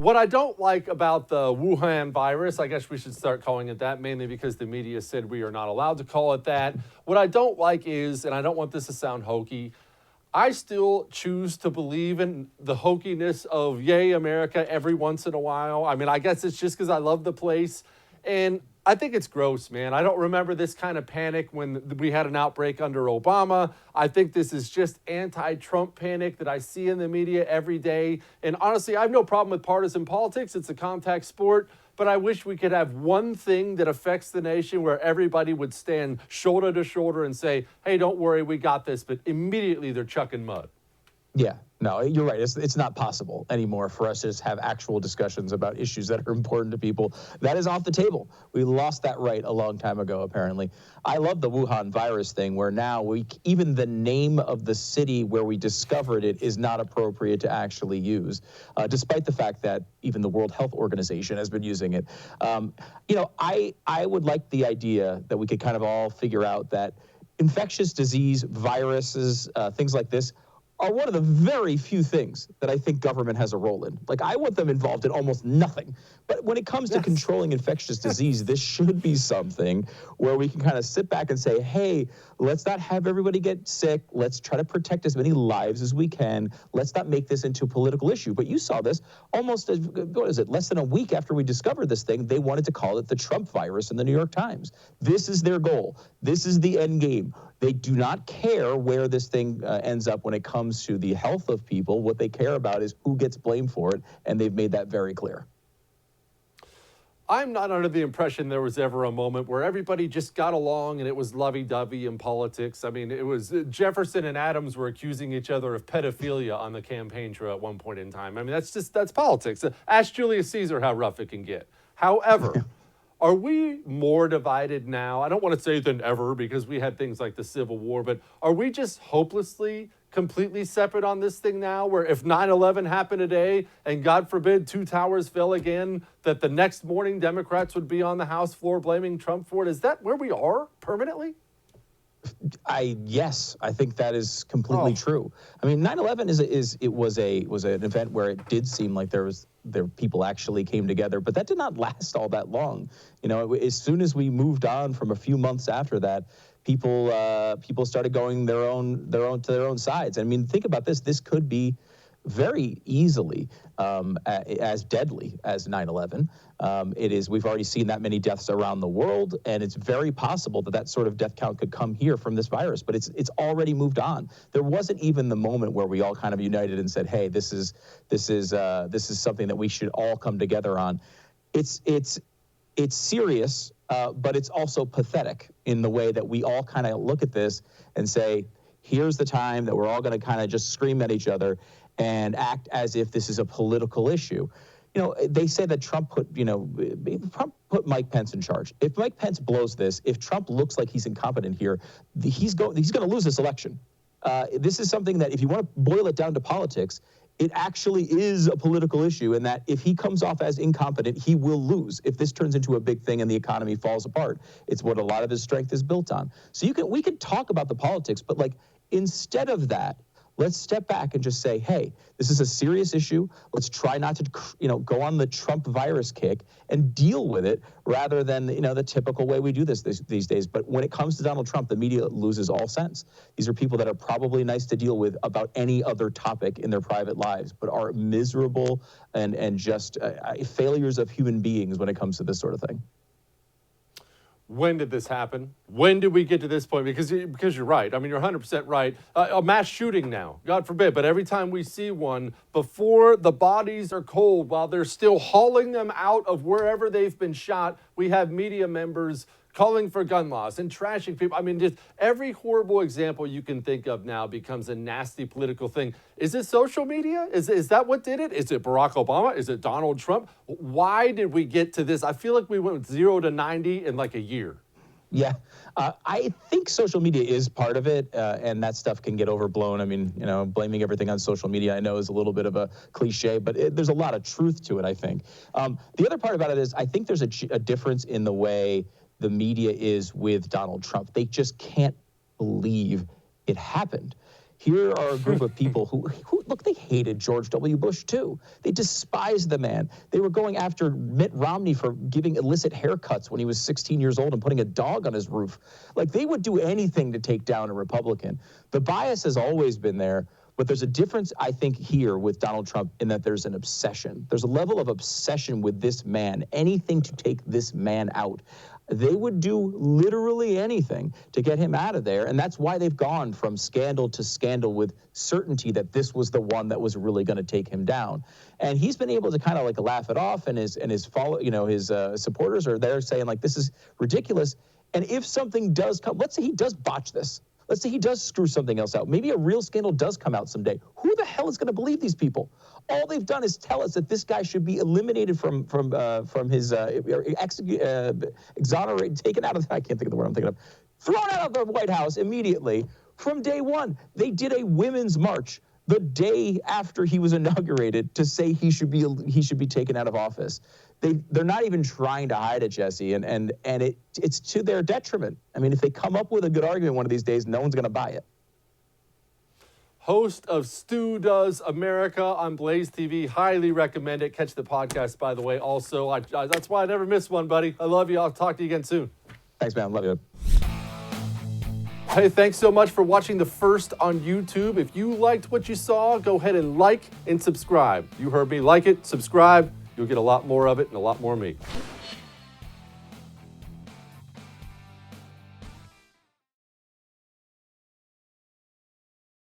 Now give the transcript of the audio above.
What I don't like about the Wuhan virus, I guess we should start calling it that, mainly because the media said we are not allowed to call it that. What I don't like is, and I don't want this to sound hokey, I still choose to believe in the hokiness of Yay America every once in a while. I mean, I guess it's just because I love the place. And I think it's gross, man. I don't remember this kind of panic when we had an outbreak under Obama. I think this is just anti-Trump panic that I see in the media every day. And honestly, I have no problem with partisan politics. It's a contact sport. But I wish we could have one thing that affects the nation where everybody would stand shoulder to shoulder and say, hey, don't worry, we got this. But immediately they're chucking mud. Yeah, no, you're right. It's not possible anymore for us to just have actual discussions about issues that are important to people. That is off the table. We lost that right a long time ago, apparently. I love the Wuhan virus thing, where now even the name of the city where we discovered it is not appropriate to actually use, despite the fact that even the World Health Organization has been using it. I would like the idea that we could kind of all figure out that infectious disease, viruses, things like this are one of the very few things that I think government has a role in. Like, I want them involved in almost nothing. But when it comes to controlling infectious disease, this should be something where we can kind of sit back and say, hey, let's not have everybody get sick. Let's try to protect as many lives as we can. Let's not make this into a political issue. But you saw this almost, less than a week after we discovered this thing, they wanted to call it the Trump virus in the New York Times. This is their goal. This is the end game. They do not care where this thing ends up when it comes to the health of people. What they care about is who gets blamed for it, and they've made that very clear. I'm not under the impression there was ever a moment where everybody just got along and it was lovey-dovey in politics. I mean, it was Jefferson and Adams were accusing each other of pedophilia on the campaign trail at one point in time. I mean, that's politics. Ask Julius Caesar how rough it can get. However, are we more divided now? I don't want to say than ever because we had things like the Civil War, but are we just hopelessly, completely separate on this thing now, where if 9/11 happened today and God forbid 2 towers fell again, that the next morning Democrats would be on the House floor blaming Trump for it? Is that where we are permanently? Yes, I think that is completely true. I mean, 9/11 was an event where it did seem like there people actually came together, but that did not last all that long. You know, as soon as we moved on from a few months after that, people started going to their own sides. I mean, think about this. This could be very easily as deadly as 9/11. It is. We've already seen that many deaths around the world, and it's very possible that sort of death count could come here from this virus. But it's already moved on. There wasn't even the moment where we all kind of united and said, "Hey, this is something that we should all come together on." It's serious, but it's also pathetic in the way that we all kind of look at this and say, "Here's the time that we're all going to kind of just scream at each other and act as if this is a political issue." You know, they say that Trump put Mike Pence in charge. If Mike Pence blows this, if Trump looks like he's incompetent here, he's going to lose this election. This is something that, if you want to boil it down to politics, it actually is a political issue, and that if he comes off as incompetent, he will lose if this turns into a big thing and the economy falls apart. It's what a lot of his strength is built on. So we could talk about the politics, but instead of that, let's step back and just say, hey, this is a serious issue. Let's try not to, go on the Trump virus kick and deal with it rather than, the typical way we do this these days. But when it comes to Donald Trump, the media loses all sense. These are people that are probably nice to deal with about any other topic in their private lives, but are miserable and just failures of human beings when it comes to this sort of thing. When did this happen? When did we get to this point? Because you're right. I mean, you're 100% right. A mass shooting now, God forbid. But every time we see one, before the bodies are cold, while they're still hauling them out of wherever they've been shot, we have media members calling for gun laws and trashing people. I mean, just every horrible example you can think of now becomes a nasty political thing. Is it social media? Is that what did it? Is it Barack Obama? Is it Donald Trump? Why did we get to this? I feel like we went 0 to 90 in like a year. Yeah, I think social media is part of it, and that stuff can get overblown. I mean, blaming everything on social media, I know, is a little bit of a cliche, but there's a lot of truth to it, I think. The other part about it is I think there's a difference in the way the media is with Donald Trump. They just can't believe it happened. Here are a group of people who look, they hated George W. Bush too. They despised the man. They were going after Mitt Romney for giving illicit haircuts when he was 16 years old and putting a dog on his roof. Like, they would do anything to take down a Republican. The bias has always been there, but there's a difference, I think, here with Donald Trump in that there's an obsession. There's a level of obsession with this man, anything to take this man out. They would do literally anything to get him out of there, and that's why they've gone from scandal to scandal with certainty that this was the one that was really going to take him down. And he's been able to kind of like laugh it off, and his supporters are there saying like, this is ridiculous. And if something does come, let's say he does botch this. Let's say he does screw something else out. Maybe a real scandal does come out someday. Who the hell is going to believe these people? All they've done is tell us that this guy should be eliminated from his exonerated, taken out of. I can't think of the word I'm thinking of. Thrown out of the White House immediately from day one. They did a women's march the day after he was inaugurated to say he should be taken out of office. They're not even trying to hide it, Jesse, and it's to their detriment. I mean, if they come up with a good argument one of these days, no one's going to buy it. Host of Stu Does America on Blaze TV. Highly recommend it. Catch the podcast, by the way. Also, that's why I never miss one, buddy. I love you. I'll talk to you again soon. Thanks, man. Love you. Hey, thanks so much for watching the first on YouTube. If you liked what you saw, go ahead and like and subscribe. You heard me. Like it, subscribe. You'll get a lot more of it and a lot more of me.